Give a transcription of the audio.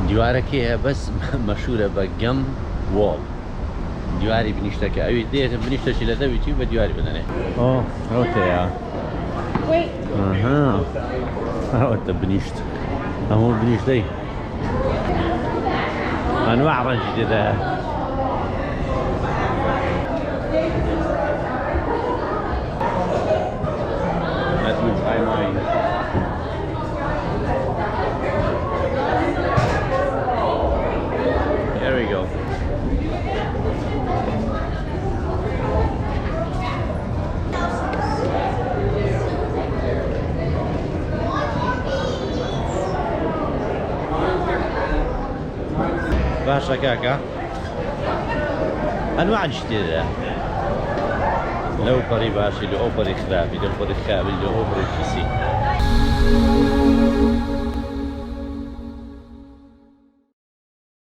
دیوارەکەی هەیە بەس مەشهورە بە گەم وۆڵ دیواری بنیشتەکە ئەوی دێتە بنیشتەشی لە دەویتی بە دیواری بدەنێ ئەوتەیە ئەوەتە بنیشت هەموو بنیشتەی ئەنواع ڕەنجی تێدایە There we go. باشا كاكا انواع جديدة لو بري باشي لو بري خرابي لو بري خابي لو بري كيسي